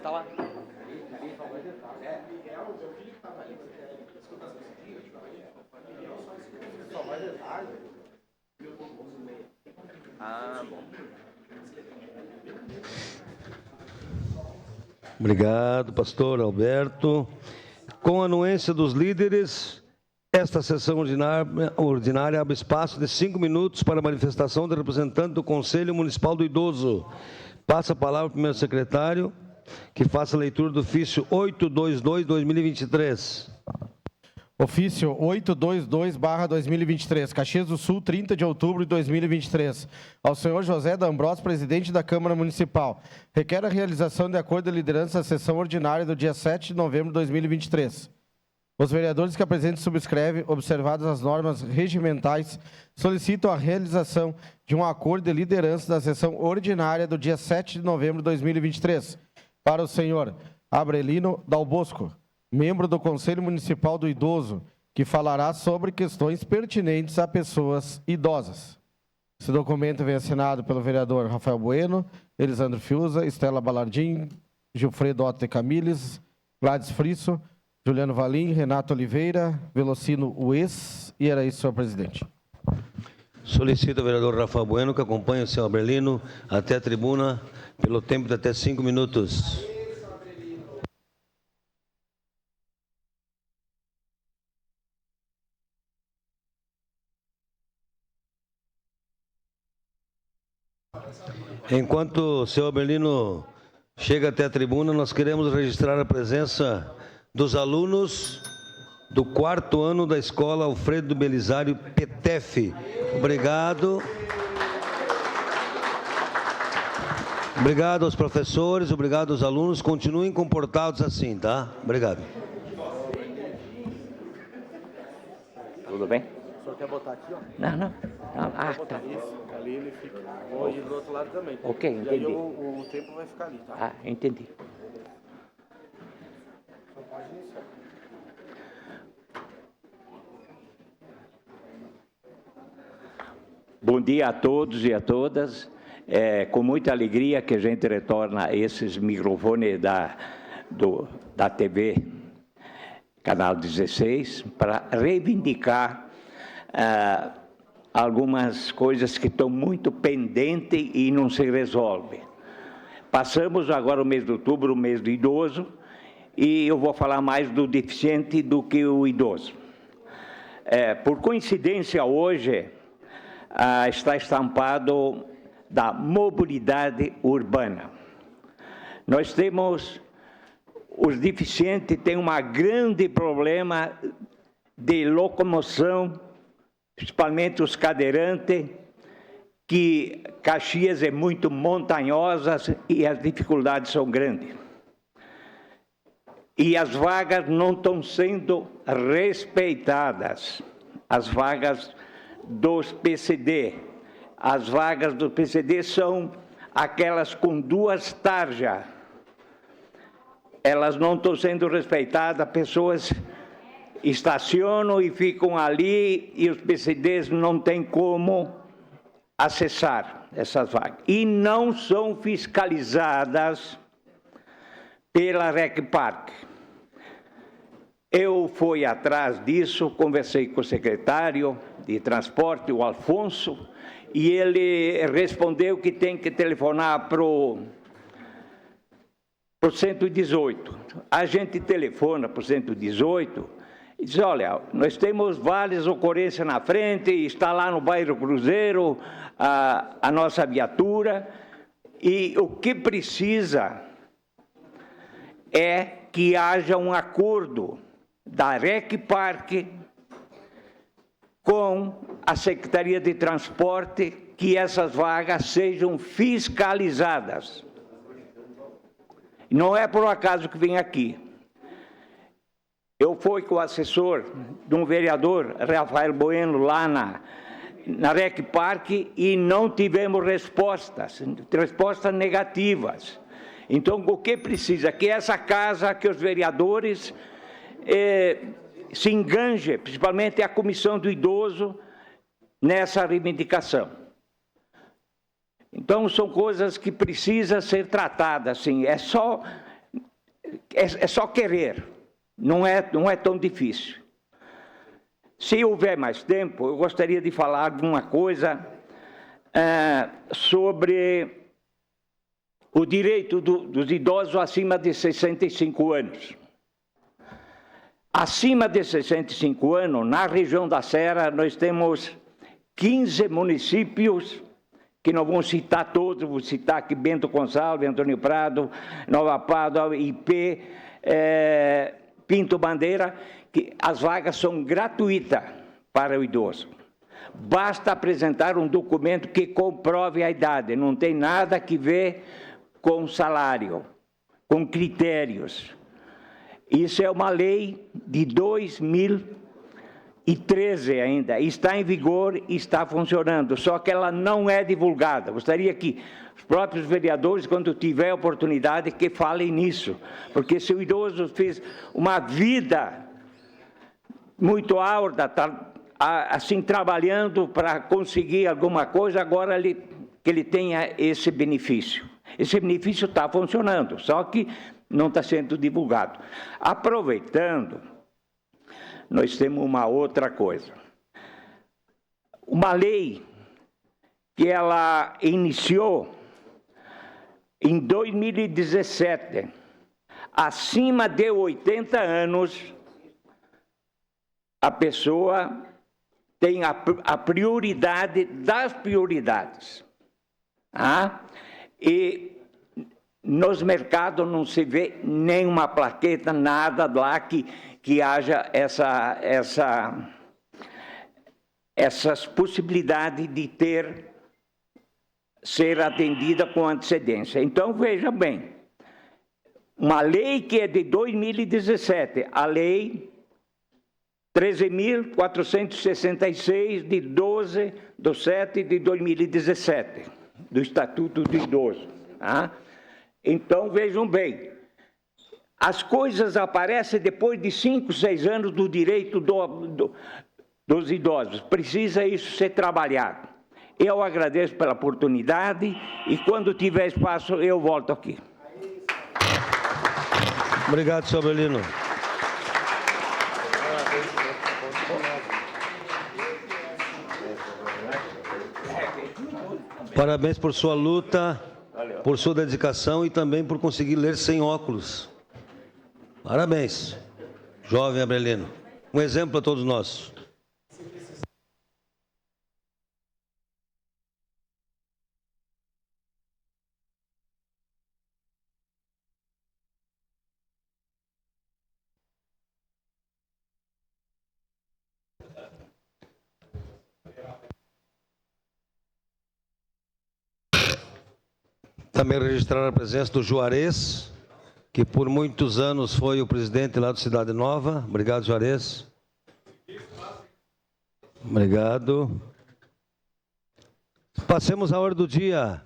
Tá lá. Ah, bom. Obrigado, pastor Alberto. Com a anuência dos líderes, esta sessão ordinária abre espaço de 5 minutos para a manifestação do representante do Conselho Municipal do Idoso. Passa a palavra ao primeiro secretário, que faça a leitura do ofício 822/2023. Ofício 822/2023, Caxias do Sul, 30 de outubro de 2023. Ao senhor José D'Ambrosio, presidente da Câmara Municipal. Requer a realização de acordo de liderança da sessão ordinária do dia 7 de novembro de 2023. Os vereadores que apresentem e subscrevem, observadas as normas regimentais, solicitam a realização de um acordo de liderança da sessão ordinária do dia 7 de novembro de 2023. Para o senhor Abrelino Dal Bosco, membro do Conselho Municipal do Idoso, que falará sobre questões pertinentes a pessoas idosas. Esse documento vem assinado pelo vereador Rafael Bueno, Elisandro Fiuza, Estela Balardim, Gilfredo Otto Camilles, Gladys Frisso, Juliano Valim, Renato Oliveira, Velocino Ues, e era isso, senhor presidente. Solicito o vereador Rafael Bueno que acompanhe o senhor Abrelino até a tribuna pelo tempo de até 5 minutos. Enquanto o senhor Abrelino chega até a tribuna, nós queremos registrar a presença dos alunos do 4º ano da Escola Alfredo Belisário Petef. Obrigado. Obrigado aos professores, obrigado aos alunos. Continuem comportados assim, tá? Obrigado. Tudo bem? O senhor quer botar aqui, ó? Não. Ah, tá. Isso, ali ele fica. Vou ir do outro lado também. Ok, entendi. E aí o tempo vai ficar ali, tá? Ah, entendi. Só pode iniciar. Bom dia a todos e a todas. É com muita alegria que a gente retorna a esses microfones da TV, Canal 16, para reivindicar algumas coisas que estão muito pendentes e não se resolvem. Passamos agora o mês de outubro, o mês do idoso, e eu vou falar mais do deficiente do que o idoso. Por coincidência, hoje está estampado da mobilidade urbana. Nós temos, os deficientes têm um grande problema de locomoção, principalmente os cadeirantes, que Caxias é muito montanhosa e as dificuldades são grandes. E as vagas não estão sendo respeitadas, as vagas dos PCD. As vagas do PCD são aquelas com 2 tarjas. Elas não estão sendo respeitadas, pessoas estacionam e ficam ali e os PCDs não têm como acessar essas vagas. E não são fiscalizadas pela RecPark. Eu fui atrás disso, conversei com o secretário de transporte, o Alfonso, e ele respondeu que tem que telefonar para o 118. A gente telefona para o 118 e diz, olha, nós temos várias ocorrências na frente, está lá no bairro Cruzeiro a nossa viatura, e o que precisa é que haja um acordo da RecPark com a Secretaria de Transporte, que essas vagas sejam fiscalizadas. Não é por acaso que vem aqui. Eu fui com o assessor de um vereador, Rafael Bueno, lá na RecPark, e não tivemos respostas negativas. Então, o que precisa? Que essa casa, que os vereadores se enganjem, principalmente a Comissão do Idoso, nessa reivindicação. Então, são coisas que precisam ser tratadas, assim, é só querer, não é tão difícil. Se houver mais tempo, eu gostaria de falar alguma coisa sobre o direito dos idosos acima de 65 anos. Acima de 65 anos, na região da Serra, nós temos 15 municípios, que não vou citar todos, vou citar aqui Bento Gonçalves, Antônio Prado, Nova Pádua, IP, Pinto Bandeira, que as vagas são gratuitas para o idoso. Basta apresentar um documento que comprove a idade, não tem nada que ver com salário, com critérios. Isso é uma lei de 2013 ainda, está em vigor e está funcionando, só que ela não é divulgada. Gostaria que os próprios vereadores, quando tiver oportunidade, que falem nisso, porque se o idoso fez uma vida muito árdua, assim, trabalhando para conseguir alguma coisa, agora que ele tenha esse benefício. Esse benefício está funcionando, só que não está sendo divulgado. Aproveitando, nós temos uma outra coisa. Uma lei que ela iniciou em 2017, acima de 80 anos, a pessoa tem a prioridade das prioridades. E nos mercados não se vê nenhuma plaqueta, nada lá que haja essas possibilidades de ser atendida com antecedência. Então, veja bem, uma lei que é de 2017, a lei 13.466, de 12/7/2017, do Estatuto do Idoso. Então, vejam bem, as coisas aparecem depois de 5, 6 anos do direito dos idosos. Precisa isso ser trabalhado. Eu agradeço pela oportunidade e, quando tiver espaço, eu volto aqui. Obrigado, senhor Abrelino. Parabéns por sua luta, por sua dedicação e também por conseguir ler sem óculos. Parabéns, jovem Abrelino. Um exemplo a todos nós. Também registrar a presença do Juarez, que por muitos anos foi o presidente lá do Cidade Nova. Obrigado, Juarez. Obrigado. Passemos à ordem do dia.